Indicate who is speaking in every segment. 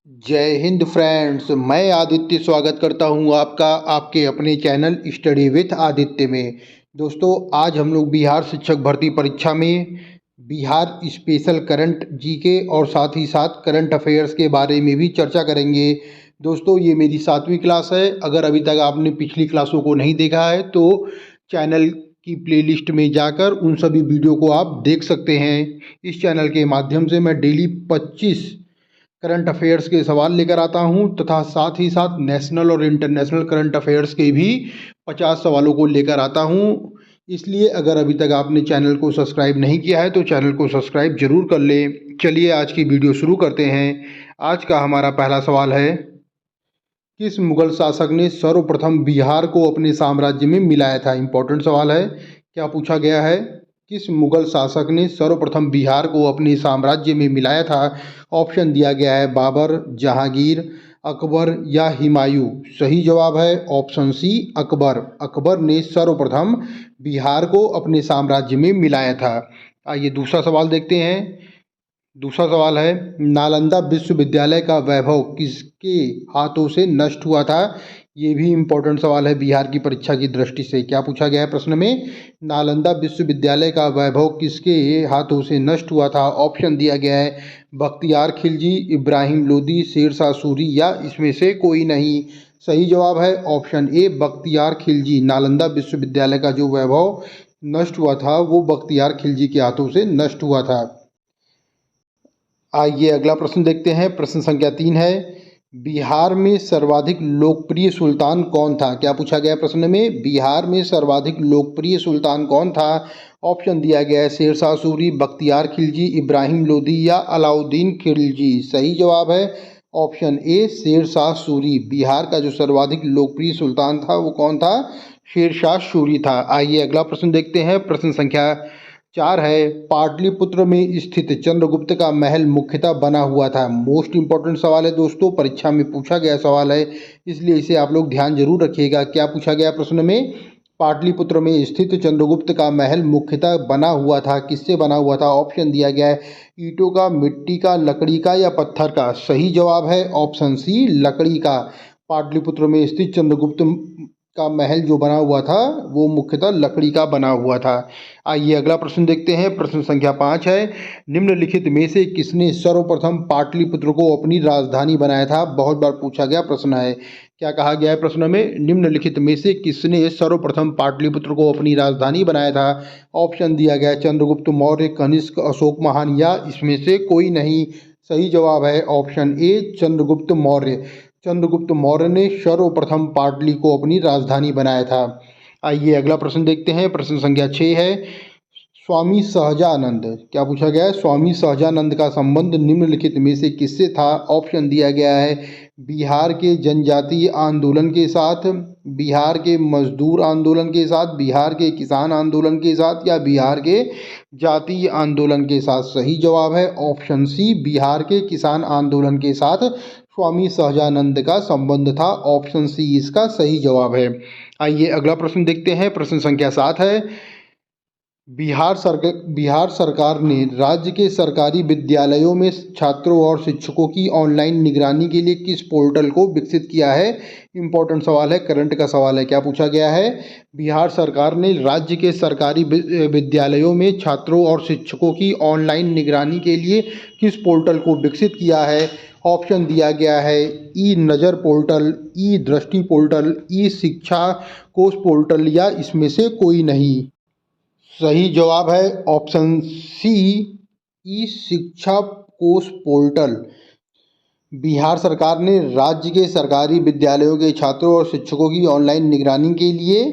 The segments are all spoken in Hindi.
Speaker 1: जय हिंद फ्रेंड्स। मैं आदित्य स्वागत करता हूं आपका आपके अपने चैनल स्टडी विथ आदित्य में। दोस्तों, आज हम लोग बिहार शिक्षक भर्ती परीक्षा में बिहार स्पेशल करंट जीके और साथ ही साथ करंट अफेयर्स के बारे में भी चर्चा करेंगे। दोस्तों, ये मेरी 7वीं क्लास है। अगर अभी तक आपने पिछली क्लासों को नहीं देखा है तो चैनल की प्लेलिस्ट में जाकर उन सभी वीडियो को आप देख सकते हैं। इस चैनल के माध्यम से मैं डेली 25 करंट अफेयर्स के सवाल लेकर आता हूं तथा साथ ही साथ नेशनल और इंटरनेशनल करंट अफेयर्स के भी 50 सवालों को लेकर आता हूं। इसलिए अगर अभी तक आपने चैनल को सब्सक्राइब नहीं किया है तो चैनल को सब्सक्राइब जरूर कर लें। चलिए आज की वीडियो शुरू करते हैं। आज का हमारा पहला सवाल है, किस मुगल शासक ने सर्वप्रथम बिहार को अपने साम्राज्य में मिलाया था? इंपॉर्टेंट सवाल है। क्या पूछा गया है? किस मुगल शासक ने सर्वप्रथम बिहार को अपने साम्राज्य में मिलाया था? ऑप्शन दिया गया है बाबर, जहांगीर, अकबर या हुमायूं। सही जवाब है ऑप्शन सी, अकबर। अकबर ने सर्वप्रथम बिहार को अपने साम्राज्य में मिलाया था। आइए दूसरा सवाल देखते हैं। दूसरा सवाल है, नालंदा विश्वविद्यालय का वैभव किसके हाथों से नष्ट हुआ था? ये भी इम्पोर्टेंट सवाल है बिहार की परीक्षा की दृष्टि से। क्या पूछा गया है प्रश्न में? नालंदा विश्वविद्यालय का वैभव किसके हाथों से नष्ट हुआ था? ऑप्शन दिया गया है बख्तियार खिलजी, इब्राहिम लोदी, शेरशाह सूरी या इसमें से कोई नहीं। सही जवाब है ऑप्शन ए, बख्तियार खिलजी। नालंदा विश्वविद्यालय का जो वैभव नष्ट हुआ था वो बख्तियार खिलजी के हाथों से नष्ट हुआ था। आइए अगला प्रश्न देखते हैं। प्रश्न संख्या 3 है, बिहार में सर्वाधिक लोकप्रिय सुल्तान कौन था? क्या पूछा गया प्रश्न में? बिहार में सर्वाधिक लोकप्रिय सुल्तान कौन था? ऑप्शन दिया गया है शेरशाह सूरी, बख्तियार खिलजी, इब्राहिम लोदी या अलाउद्दीन खिलजी। सही जवाब है ऑप्शन ए, शेरशाह सूरी। बिहार का जो सर्वाधिक लोकप्रिय सुल्तान था वो कौन था? शेरशाह सूरी था। आइए अगला प्रश्न देखते हैं। प्रश्न संख्या 4 है, पाटलिपुत्र में स्थित चंद्रगुप्त का महल मुख्यतः बना हुआ था। मोस्ट इंपॉर्टेंट सवाल है दोस्तों, परीक्षा में पूछा गया सवाल है, इसलिए इसे आप लोग ध्यान जरूर रखिएगा। क्या पूछा गया प्रश्न में? पाटलिपुत्र में स्थित चंद्रगुप्त का महल मुख्यतः बना हुआ था। किससे बना हुआ था? ऑप्शन दिया गया है ईंटों का, मिट्टी का, लकड़ी का या पत्थर का। सही जवाब है ऑप्शन सी, लकड़ी का। पाटलिपुत्र में स्थित चंद्रगुप्त का महल जो बना हुआ था वो मुख्यतः लकड़ी का बना हुआ था। आइए अगला प्रश्न देखते हैं। प्रश्न संख्या 5 है, निम्नलिखित में से किसने सर्वप्रथम पाटलिपुत्र को अपनी राजधानी बनाया था? बहुत बार पूछा गया प्रश्न है। क्या कहा गया है प्रश्न में? निम्नलिखित में से किसने सर्वप्रथम पाटलिपुत्र को अपनी राजधानी बनाया था? ऑप्शन दिया गया है चंद्रगुप्त मौर्य, कनिष्क, अशोक महान या इसमें से कोई नहीं। सही जवाब है ऑप्शन ए, चंद्रगुप्त मौर्य। चंद्रगुप्त मौर्य ने सर्वप्रथम पाटली को अपनी राजधानी बनाया था। आइए अगला प्रश्न देखते हैं। प्रश्न संख्या 6 है, स्वामी सहजानंद। क्या पूछा गया है? स्वामी सहजानंद का संबंध निम्नलिखित में से किससे था? ऑप्शन दिया गया है बिहार के जनजातीय आंदोलन के साथ, बिहार के मजदूर आंदोलन के साथ, बिहार के किसान आंदोलन के साथ या बिहार के जातीय आंदोलन के साथ। सही जवाब है ऑप्शन सी, बिहार के किसान आंदोलन के साथ स्वामी सहजानंद का संबंध था। ऑप्शन सी इसका सही जवाब है। आइए अगला प्रश्न देखते हैं। प्रश्न संख्या 7 है, बिहार सरकार ने राज्य के सरकारी विद्यालयों में छात्रों और शिक्षकों की ऑनलाइन निगरानी के लिए किस पोर्टल को विकसित किया है? इंपॉर्टेंट सवाल है, करंट का सवाल है। क्या पूछा गया है? बिहार सरकार ने राज्य के सरकारी विद्यालयों में छात्रों और शिक्षकों की ऑनलाइन निगरानी के लिए किस पोर्टल को विकसित किया है? ऑप्शन दिया गया है ई नज़र पोर्टल, ई दृष्टि पोर्टल, ई शिक्षा कोश पोर्टल या इसमें से कोई नहीं। सही जवाब है ऑप्शन सी, ई शिक्षा कोश पोर्टल। बिहार सरकार ने राज्य के सरकारी विद्यालयों के छात्रों और शिक्षकों की ऑनलाइन निगरानी के लिए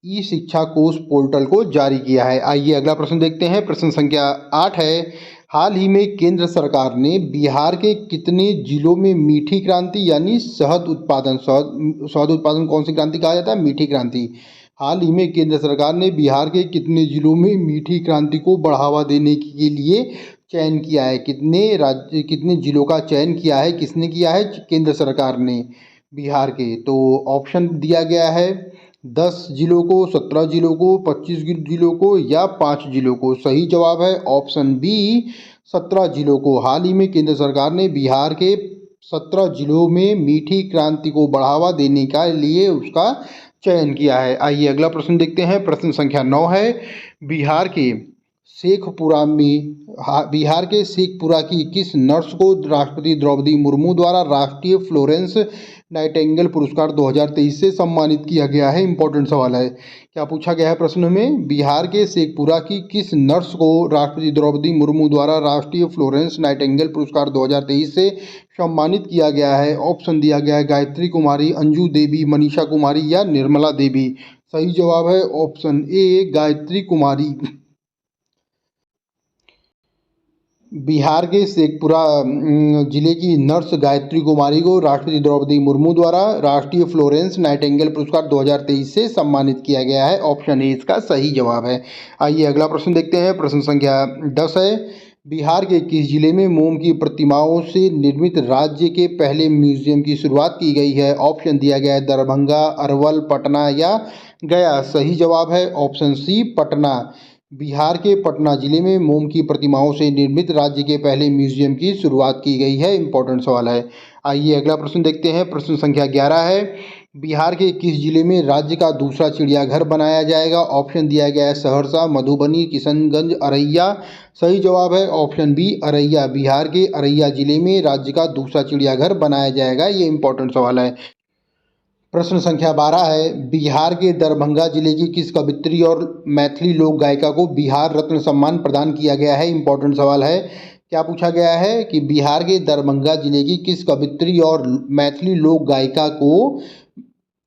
Speaker 1: ई शिक्षा कोश पोर्टल को जारी किया है। आइए अगला प्रश्न देखते हैं। प्रश्न संख्या 8 है, हाल ही में केंद्र सरकार ने बिहार के कितने जिलों में मीठी क्रांति यानी शहद उत्पादन कौन सी क्रांति कहा जाता है? मीठी क्रांति। हाल ही में केंद्र सरकार ने बिहार के कितने जिलों में मीठी क्रांति को बढ़ावा देने के लिए चयन किया है? कितने जिलों का चयन किया है? किसने किया है? केंद्र सरकार ने बिहार के। तो ऑप्शन दिया गया है 10 जिलों को, 17 जिलों को, 25 जिलों को या 5 जिलों को। सही जवाब है ऑप्शन बी, 17 जिलों को। हाल ही में केंद्र सरकार ने बिहार के 17 जिलों में मीठी क्रांति को बढ़ावा देने का लिए उसका चयन किया है। आइए अगला प्रश्न देखते हैं। प्रश्न संख्या 9 है, बिहार के बिहार के शेखपुरा की किस नर्स को राष्ट्रपति द्रौपदी मुर्मू द्वारा राष्ट्रीय फ्लोरेंस नाइटिंगेल पुरस्कार 2023 से सम्मानित किया गया है? इंपॉर्टेंट सवाल है। क्या पूछा गया है प्रश्न में? बिहार के शेखपुरा की किस नर्स को राष्ट्रपति द्रौपदी मुर्मू द्वारा राष्ट्रीय फ्लोरेंस नाइटिंगेल पुरस्कार 2023 से सम्मानित किया गया है? ऑप्शन दिया गया है गायत्री कुमारी, अंजू देवी, मनीषा कुमारी या निर्मला देवी। सही जवाब है ऑप्शन ए, गायत्री कुमारी। बिहार के शेखपुरा जिले की नर्स गायत्री कुमारी को राष्ट्रपति द्रौपदी मुर्मू द्वारा राष्ट्रीय फ्लोरेंस नाइटिंगेल पुरस्कार 2023 से सम्मानित किया गया है। ऑप्शन ए इसका सही जवाब है। आइए अगला प्रश्न देखते हैं। प्रश्न संख्या 10 है, बिहार के किस जिले में मोम की प्रतिमाओं से निर्मित राज्य के पहले म्यूजियम की शुरुआत की गई है? ऑप्शन दिया गया है दरभंगा, अरवल, पटना या गया। सही जवाब है ऑप्शन सी, पटना। बिहार के पटना जिले में मोम की प्रतिमाओं से निर्मित राज्य के पहले म्यूजियम की शुरुआत की गई है। इंपॉर्टेंट सवाल है। आइए अगला प्रश्न देखते हैं। प्रश्न संख्या 11 है, बिहार के किस जिले में राज्य का दूसरा चिड़ियाघर बनाया जाएगा? ऑप्शन दिया गया है सहरसा, मधुबनी, किशनगंज, अररिया। सही जवाब है ऑप्शन बी, अररिया। बिहार के अररिया जिले में राज्य का दूसरा चिड़ियाघर बनाया जाएगा। ये इंपॉर्टेंट सवाल है। प्रश्न संख्या 12 है, बिहार के दरभंगा जिले की किस कवित्री और मैथिली लोक गायिका को बिहार रत्न सम्मान प्रदान किया गया है? इंपॉर्टेंट सवाल है। क्या पूछा गया है कि बिहार के दरभंगा जिले की किस कवित्री और मैथिली लोक गायिका को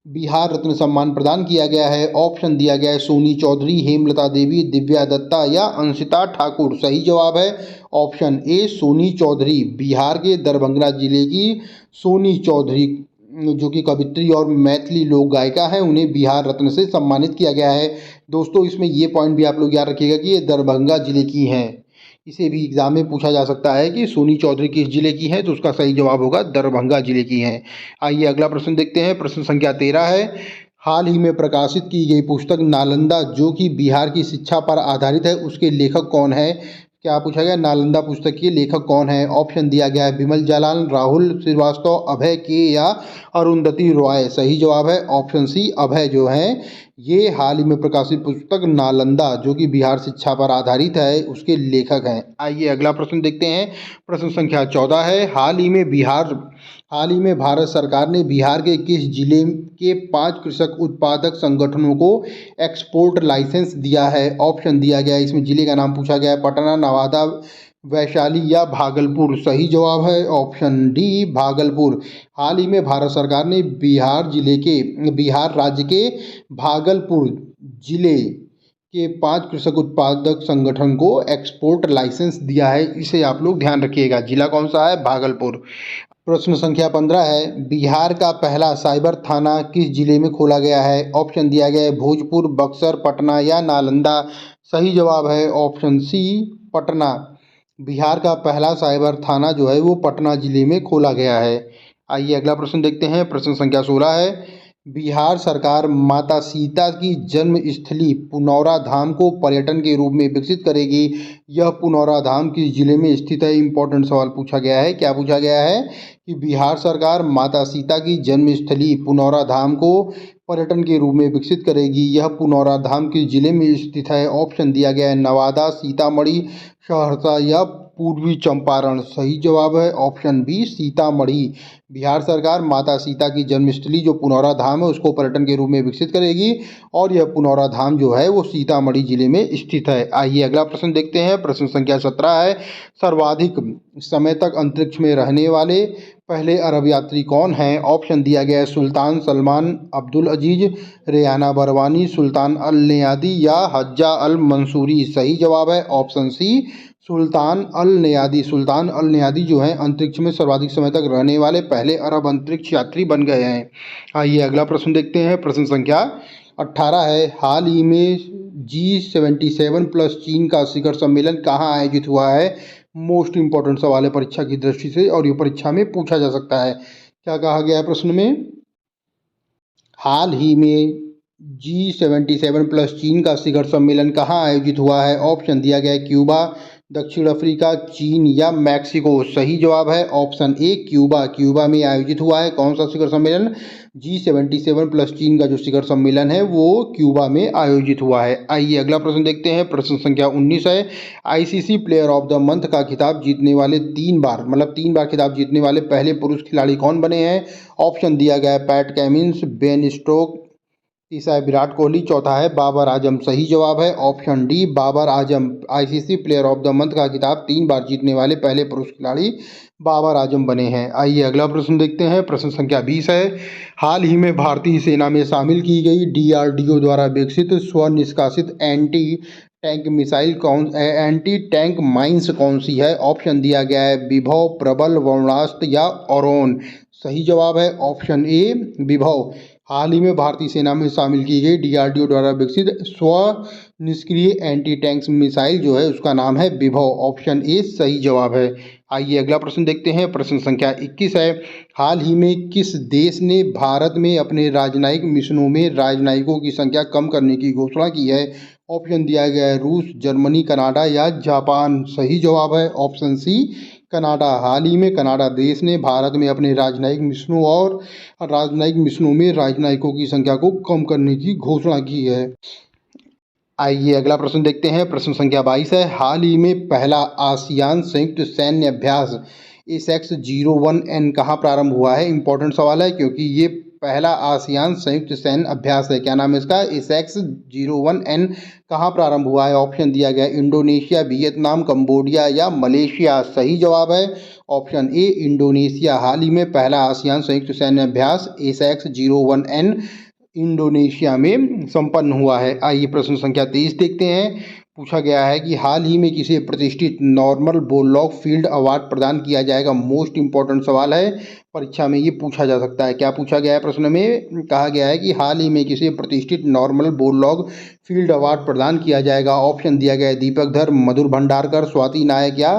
Speaker 1: बिहार रत्न सम्मान प्रदान किया गया है? ऑप्शन दिया गया है सोनी चौधरी, हेमलता देवी, दिव्या दत्ता या अंशिता ठाकुर। सही जवाब है ऑप्शन ए, सोनी चौधरी। बिहार के दरभंगा जिले की सोनी चौधरी जो कि कवित्री और मैथिली लोक गायिका है, उन्हें बिहार रत्न से सम्मानित किया गया है। दोस्तों इसमें ये पॉइंट भी आप लोग याद रखिएगा कि ये दरभंगा जिले की हैं। इसे भी एग्जाम में पूछा जा सकता है कि सोनी चौधरी किस जिले की है, तो उसका सही जवाब होगा दरभंगा जिले की हैं। आइए अगला प्रश्न देखते हैं। प्रश्न संख्या 13 है, हाल ही में प्रकाशित की गई पुस्तक नालंदा जो कि बिहार की शिक्षा पर आधारित है, उसके लेखक कौन है? क्या पूछा गया? नालंदा पुस्तक के लेखक कौन है? ऑप्शन दिया गया है विमल जालान, राहुल श्रीवास्तव, अभय के या अरुंधति रॉय। सही जवाब है ऑप्शन सी, अभय जो है ये हाल ही में प्रकाशित पुस्तक नालंदा जो कि बिहार शिक्षा पर आधारित है उसके लेखक हैं। आइए अगला प्रश्न देखते हैं। प्रश्न संख्या 14 है, हाल ही में भारत सरकार ने बिहार के किस जिले के 5 कृषक उत्पादक संगठनों को एक्सपोर्ट लाइसेंस दिया है? ऑप्शन दिया गया है, इसमें जिले का नाम पूछा गया है पटना, नवादा, वैशाली या भागलपुर। सही जवाब है ऑप्शन डी, भागलपुर। हाल ही में भारत सरकार ने बिहार राज्य के भागलपुर जिले के 5 कृषक उत्पादक संगठन को एक्सपोर्ट लाइसेंस दिया है। इसे आप लोग ध्यान रखिएगा। जिला कौन सा है? भागलपुर। प्रश्न संख्या 15 है, बिहार का पहला साइबर थाना किस जिले में खोला गया है? ऑप्शन दिया गया है भोजपुर, बक्सर, पटना या नालंदा। सही जवाब है ऑप्शन सी, पटना। बिहार का पहला साइबर थाना जो है वो पटना जिले में खोला गया है। आइए अगला प्रश्न देखते हैं। प्रश्न संख्या 16 है, बिहार सरकार माता सीता की जन्म स्थली पुनौरा धाम को पर्यटन के रूप में विकसित करेगी। यह पुनौरा धाम किस जिले में स्थित है? इंपॉर्टेंट सवाल पूछा गया है। क्या पूछा गया है कि बिहार सरकार माता सीता की जन्म स्थली पुनौरा धाम को पर्यटन के रूप में विकसित करेगी। यह पुनौरा धाम किस जिले में स्थित है? ऑप्शन दिया गया है नवादा, सीतामढ़ी, सहरसा या पूर्वी चंपारण। सही जवाब है ऑप्शन बी, सीतामढ़ी। बिहार सरकार माता सीता की जन्मस्थली जो पुनौरा धाम है उसको पर्यटन के रूप में विकसित करेगी और यह पुनौरा धाम जो है वो सीतामढ़ी जिले में स्थित है। आइए अगला प्रश्न देखते हैं। प्रश्न संख्या 17 है, सर्वाधिक समय तक अंतरिक्ष में रहने वाले पहले अरब यात्री कौन हैं? ऑप्शन दिया गया है सुल्तान सलमान, अब्दुल अजीज, रेयाना बरवानी, सुल्तान अल नयादी या हज्जा अल मंसूरी। सही जवाब है ऑप्शन सी, सुल्तान अल नयादी। सुल्तान अल नयादी जो है अंतरिक्ष में सर्वाधिक समय तक रहने वाले पहले अरब अंतरिक्ष यात्री बन गए हैं। आइए अगला प्रश्न देखते हैं। प्रश्न संख्या 18 है, हाल ही में G77 प्लस चीन का शिखर सम्मेलन कहाँ आयोजित हुआ है? मोस्ट इंपॉर्टेंट सवाल है परीक्षा की दृष्टि से और ये परीक्षा में पूछा जा सकता है। क्या कहा गया है प्रश्न में? हाल ही में G77 प्लस चीन का शिखर सम्मेलन कहाँ आयोजित हुआ है? ऑप्शन दिया गया है क्यूबा, दक्षिण अफ्रीका, चीन या मैक्सिको? सही जवाब है ऑप्शन ए क्यूबा। क्यूबा में आयोजित हुआ है कौन सा शिखर सम्मेलन? G77 प्लस चीन का जो शिखर सम्मेलन है वो क्यूबा में आयोजित हुआ है। आइए अगला प्रश्न देखते हैं। प्रश्न संख्या 19 है। ICC player of the month का खिताब जीतने वाले 3 बार खिताब जीतने वाले पहले पुरुष खिलाड़ी कौन बने हैं? ऑप्शन दिया गया है पैट कमिंस, बेन स्टोक्स, तीसरा है विराट कोहली, चौथा है बाबर आजम। सही जवाब है option D Babar Azam. ICC player of the month का खिताब 3 बार जीतने वाले पहले पुरुष खिलाड़ी बाबर आजम बने हैं। आइए अगला प्रश्न देखते हैं। प्रश्न संख्या 20 है। हाल ही में भारतीय सेना में शामिल की गई डीआरडीओ द्वारा विकसित स्वनिष्कासित एंटी टैंक माइंस कौन सी है? ऑप्शन दिया गया है विभव, प्रबल, वरुणास्त्र या ओरोन। सही जवाब है ऑप्शन ए विभव। हाल ही में भारतीय सेना में शामिल की गई डीआरडीओ द्वारा विकसित स्व निष्क्रिय एंटी टैंक मिसाइल जो है उसका नाम है विभव। ऑप्शन ए सही जवाब है। आइए अगला प्रश्न देखते हैं। प्रश्न संख्या 21 है। हाल ही में किस देश ने भारत में अपने राजनयिक मिशनों में राजनयिकों की संख्या कम करने की घोषणा की है? ऑप्शन दिया गया है रूस, जर्मनी, कनाडा या जापान। सही जवाब है ऑप्शन सी कनाडा। हाल ही में कनाडा देश ने भारत में अपने राजनयिक मिशनों में राजनयिकों की संख्या को कम करने की घोषणा की है। आइए अगला प्रश्न देखते हैं। प्रश्न संख्या 22 है। हाल ही में पहला आसियान संयुक्त सैन्य अभ्यास ASEX-01N कहाँ प्रारंभ हुआ है? इंपॉर्टेंट सवाल है क्योंकि ये पहला आसियान संयुक्त सैन्य अभ्यास है। क्या नाम है इसका? ASEX-01N कहाँ प्रारंभ हुआ है? ऑप्शन दिया गया इंडोनेशिया, वियतनाम, कंबोडिया या मलेशिया। सही जवाब है ऑप्शन ए इंडोनेशिया। हाल ही में पहला आसियान संयुक्त सैन्य अभ्यास ASEX-01N इंडोनेशिया में संपन्न हुआ है। आइए प्रश्न संख्या 23 देखते हैं। पूछा गया है कि हाल ही में किसे प्रतिष्ठित नॉर्मल बोरलॉग फील्ड अवार्ड प्रदान किया जाएगा? मोस्ट इंपॉर्टेंट सवाल है, परीक्षा में ये पूछा जा सकता है। क्या पूछा गया है? प्रश्न में कहा गया है कि हाल ही में किसे प्रतिष्ठित नॉर्मल बोरलॉग फील्ड अवार्ड प्रदान किया जाएगा? ऑप्शन दिया गया है दीपक धर, मधुर भंडारकर, स्वाति नायक या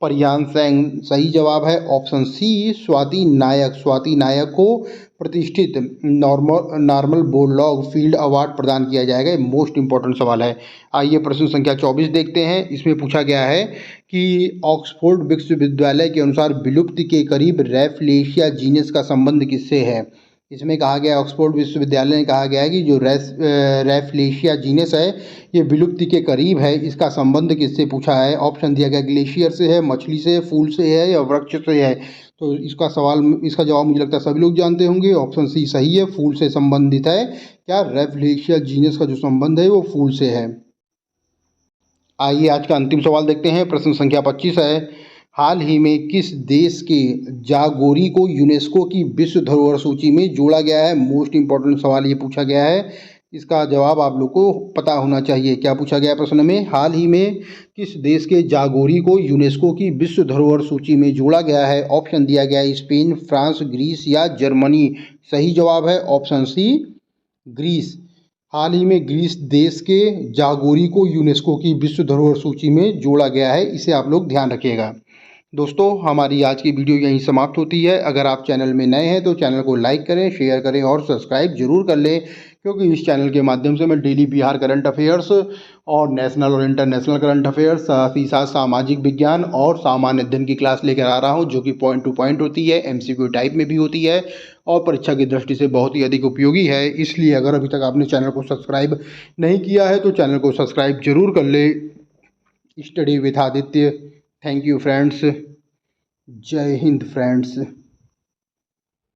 Speaker 1: परियान सेन। सही जवाब है ऑप्शन सी स्वाति नायक। स्वाति नायक को प्रतिष्ठित नॉर्मल बोरलॉग फील्ड अवार्ड प्रदान किया जाएगा। मोस्ट इंपॉर्टेंट सवाल है। आइए प्रश्न संख्या 24 देखते हैं। इसमें पूछा गया है कि ऑक्सफोर्ड विश्वविद्यालय के अनुसार विलुप्ति के करीब रैफलेशिया जीनस का संबंध किससे है? इसमें कहा गया है ऑक्सफोर्ड विश्वविद्यालय ने कहा गया है कि जो रैफलेशिया जीनस है ये विलुप्ति के करीब है। इसका संबंध किससे पूछा है? ऑप्शन दिया गया ग्लेशियर से है, मछली से, फूल से है या वृक्ष से है। तो इसका जवाब मुझे लगता है सभी लोग जानते होंगे। ऑप्शन सी सही है, फूल से संबंधित है। क्या रैफलेशिया जीनस का जो संबंध है वो फूल से है। आइए आज का अंतिम सवाल देखते हैं। प्रश्न संख्या 25 है। हाल ही में किस देश के जागोरी को यूनेस्को की विश्व धरोहर सूची में जोड़ा गया है? मोस्ट इंपॉर्टेंट सवाल ये पूछा गया है। इसका जवाब आप लोग को पता होना चाहिए। क्या पूछा गया प्रश्न में? हाल ही में किस देश के जागोरी को यूनेस्को की विश्व धरोहर सूची में जोड़ा गया है? ऑप्शन दिया गया है स्पेन, फ्रांस, ग्रीस या जर्मनी। सही जवाब है ऑप्शन सी ग्रीस। हाल ही में ग्रीस देश के जागोरी को यूनेस्को की विश्व धरोहर सूची में जोड़ा गया है। इसे आप लोग ध्यान रखिएगा। दोस्तों हमारी आज की वीडियो यहीं समाप्त होती है। अगर आप चैनल में नए हैं तो चैनल को लाइक करें, शेयर करें और सब्सक्राइब जरूर कर लें, क्योंकि इस चैनल के माध्यम से मैं डेली बिहार करंट अफेयर्स और नेशनल और इंटरनेशनल करंट अफेयर्स, साथ ही साथ सामाजिक विज्ञान और सामान्य अध्ययन की क्लास लेकर आ रहा हूं, जो कि पॉइंट टू पॉइंट होती है, MCQ टाइप में भी होती है और परीक्षा की दृष्टि से बहुत ही अधिक उपयोगी है। इसलिए अगर अभी तक आपने चैनल को सब्सक्राइब नहीं किया है तो चैनल को सब्सक्राइब जरूर कर ले। Study with Aditya. Thank you friends. जय हिंद फ्रेंड्स।